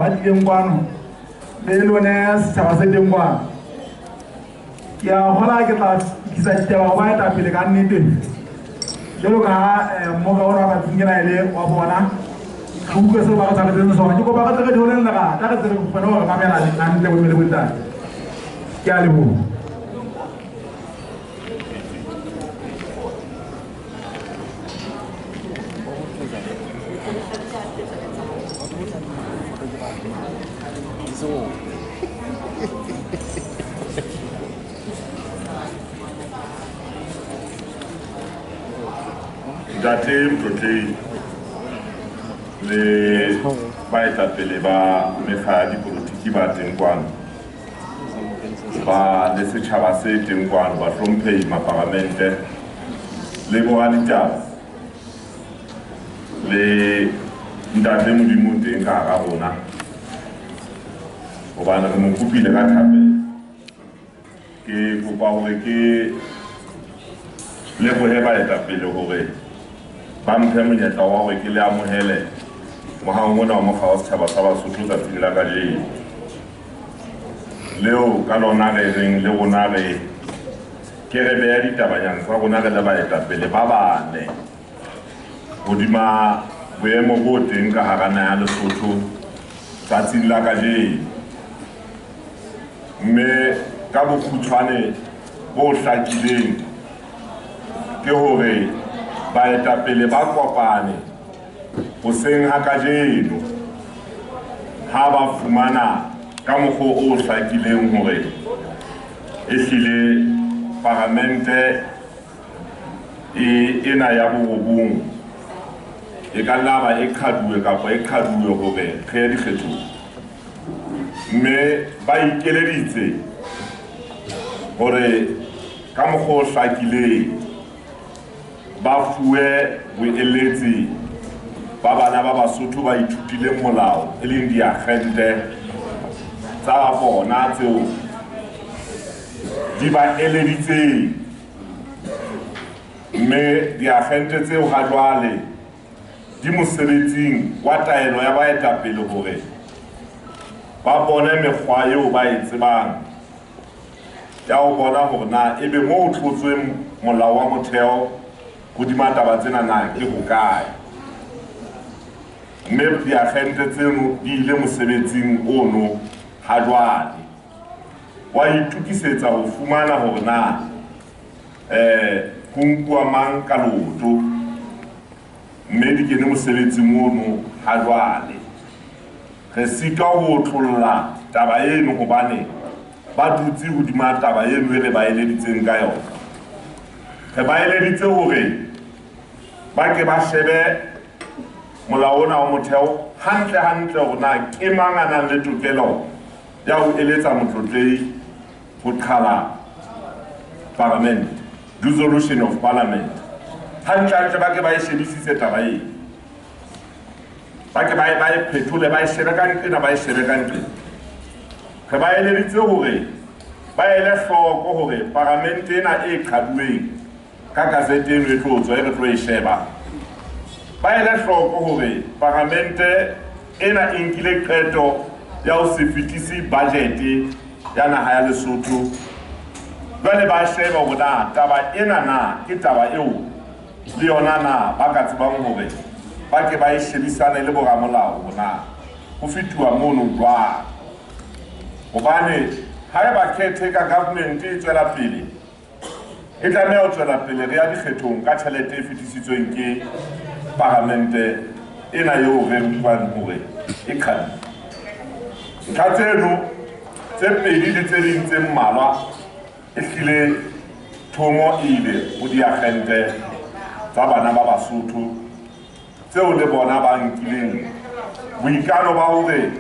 Jengwano, Lelones, Chavase Jengwan. Ya hola ke tla kisa taba ba eta pele ka nnete. Jelo ka mo ga ora ba tsingela ile wa bona. Ku ke se ba ka tsaka so ke go ba ka tsaka dole nna ka ta tsere ku fano ga mamela di ntle bo mele bota. Ke a lebo. Datim tote le baetapele ba mekga dipolitiki ba teng kwano ba le setjhaba se teng kwano ba hlomphehi maparamente le boraditaba le ntate Modimo teng ka hara rona hobane re mo kopile ka thape ke kopa hore ke le bohe baetapele hore ba mphe monyetla wa hore ke le amohele mohang mona wa mokga wa setjhaba sa Basotho tsatsing la kajeno leo ka lona re reng le rona re ke re beha ditabanyana tsa rona re le baetapele ba bane hodima boemo bo teng ka hara naha ya Lesotho tsatsing la kajeno mme ka bokgutshwane bo hlakileng ke hore baetapele ba kopane hoseng ha kajeno ha ba fumana ka mokgwa o hlakileng hore ehlile parlamente ena ya borobong e ka nna ba e qhaduwe hore re ye dikgethong mme ba ikeleditse hore ka mokgwa o hlakileng ba fuwe boeletsi ba bana ba Basotho ba ithutileng molao e leng diagente tsa bona tseo di ba eleditseng mme diagente tseo ha jwale di mosebetsing wa taelo ya baetapele hore ba bone mekgwa eo ba e tsebang ya ho bona hore na ebe moo ho tlotsweng molao wa motheo hodima taba tsena na ke hokae mme diagente tseno di ile mosebetsing ono ha jwale wa itukisetsa ho fumana hore na ho nkuwa mang ka loto mme di kene mosebetsing ono ha jwale re sitwa ho tlolla taba eno hobane ba dutse hodima taba eno e re ba eleditseng ka yona re ba eleditse hore ba ke ba shebe molao ona wa motheo hantle hore na ke mang a nang le tokelo ya ho eletsa motlotlehi ho qhala parliament dissolution of parliament hantle ba ke ba e shebisise taba ena ba ke ba e phethole ba e shebe ka nqena ba e shebe ka nqena re ba eleditse hore ba ele hloko hore parliament ena e qhaduweng ka gazete eno e tlo tswa e re tlo e sheba ba ele hloko hore parlamente ena e nkile qeto ya ho se fetise budget ya naha ya Lesotho jwale ba sheba hore na taba ena na ke taba eo le yona na ba ka tsebang hore ba ke ba e shebisane le boramolao bona ho fituwa mono jwang hobane ha e ba caretaker government e tswela pele e tlameha ho tswela pele re ya dikgethong ka tjhelete e fetisitsweng ke parlamente ena eo re buang hore e qhadile ntlha tseno tse pedi le tse ding tse mmalwa ehlile thomo ile ho diagente tsa bana ba Basotho tseo le bona ba nkileng boikano ba hore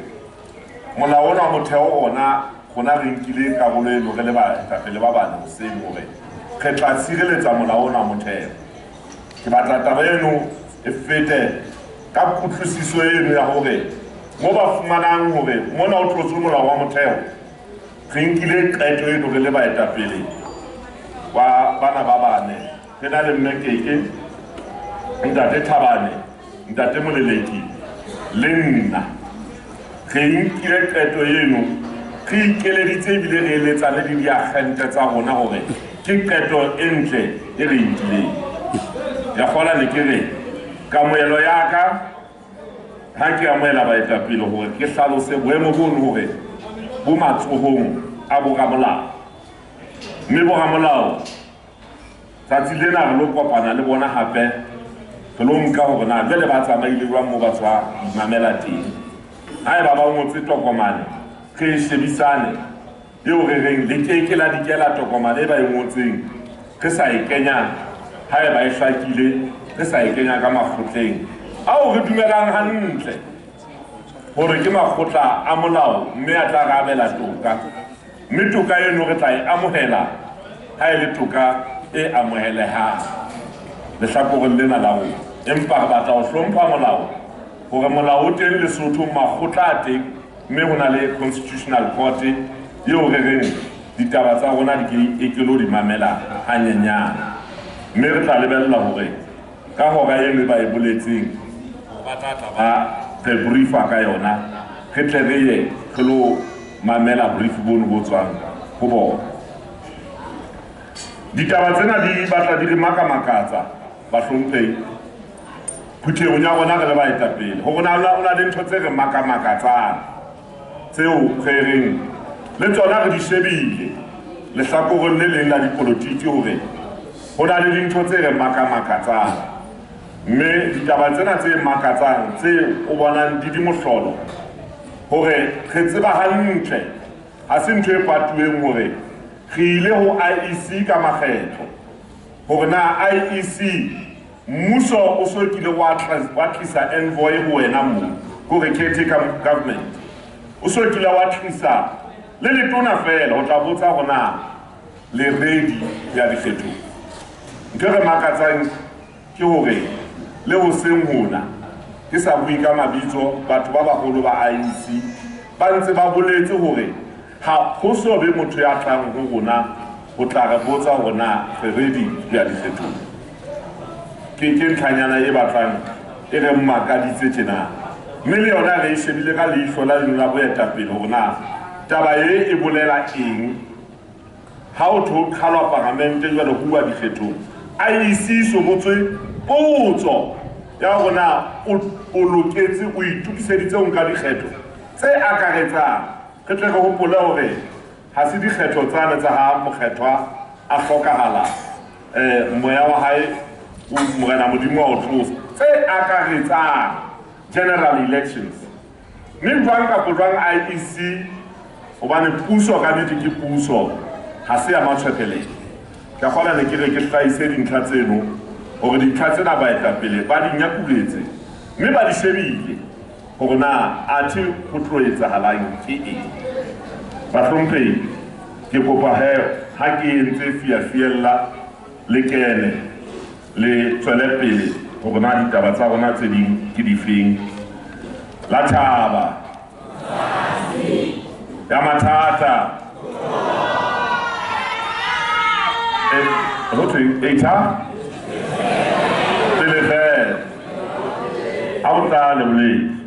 molao ona wa motheo ona gona re nkile karolo eno re le baetapele ba bana hoseng hore re tla tshireletsa molao ona wa motheo ke batla taba eno e fete ka kutlwisiso eno ya hore mo ba fumanang hore mona o tlotswe molao wa motheo re nkile qeto eno re le baetapele wa bana ba bane re na le Mmekeke ntate Thabane ntate Moleleki le nna re nkile qeto eno re ikeleditse ebile re eletsa le diagente tsa rona gore ke qeto e ntle e re nkileng ya kgola ne ke re kamoelo ya ka ha ke amoela baetapele gore ke hlalose boemo bono gore bo matsohong a boramolao mme boramolao tsatsi lena re lo kopana le bona hape re lo nka gore na jwale ba tsamaile jwang mo ba tswa mamela teng haeba ba ngotse tokomane re shebisane eo re reng le keke la dikela tokomane e ba e ngotseng re sa e kenya haeba e hlakile re sa e kenya ka makgotleng ao re dumelang hantle gore ke makgotla a molao mme a tla re abela toka mme toka eno re tla e amohela ha e le toka e amohelehang lehlakoreng lena la rona empa re batla ho hlompha molao gore molao o teng Lesotho makgotla a teng mme ho na le constitutional court eo re reng ditaba tsa rona di ekelo di mamela hanyenyana mme re tla lebella hore ka hora eno ba e boletseng ba tata ba re briefa ka yona re tle re ye re lo mamela brief bono bo tswang ho bona ditaba tsena di batla di re makamakatsa ba hlomphehi phuthehong ya rona re le baetapele ho bona ona le ntho tse re makamakatsang tseo re reng le tsona re di shebile lehlakoreng le leng la dipolotiki hore ho na le dintho tse re makamakatsang mme ditaba tsena tse makatsang tse o bonang di mohlolo hore re tseba hantle ha se ntho e patuweng hore re ile ho IEC ka makgetlo hore na IEC mmuso o so kile wa tlisa envoy ho wena mo hore caretaker government o so kile wa tlisa le letona fela ho tla botsa hona le ready ya dikgetho ntho re makatsang ke hore le ho seng hona ke sa bui ka mabitso batho ba baholo ba IEC ba ntse ba boletse hore ha ho so be motho ya tlang ho rona ho tla re botsa hona re ready ya dikgetho ke ntlhanyana e batlang e re mmakaditse tjena mme le yona re shebile ka leihlo la lona boetapele hore na taba e bolela eng ha o qhalwa parlamente jwale ho bua dikgetho IEC so botswe potso ya rona o loketse o itukiseditse ho nka dikgetho tse akaretsang re tle re hopole hore ha se dikgetho tsane tsa ha mokgethwa a hlokahala moya wa hae o morena modimo wa o tlosa tse akaretsang general elections mme jwang kapo jwang IEC hobane puso ka nnete ke puso ha se ya matshwepeleng ke kgona ne ke re ke hlahise dintlha tseno hore dintlha tsena baetapele ba di nyakuletse mme ba di shebile hore na athe ho tlo etsahalang ke eng bahlomphehi ke kopa ha ke entse fiafiella le kene le tswele pele hore na ditaba tsa rona tse ding ke difeng la thaba ya mathata Eta Telefon Auta le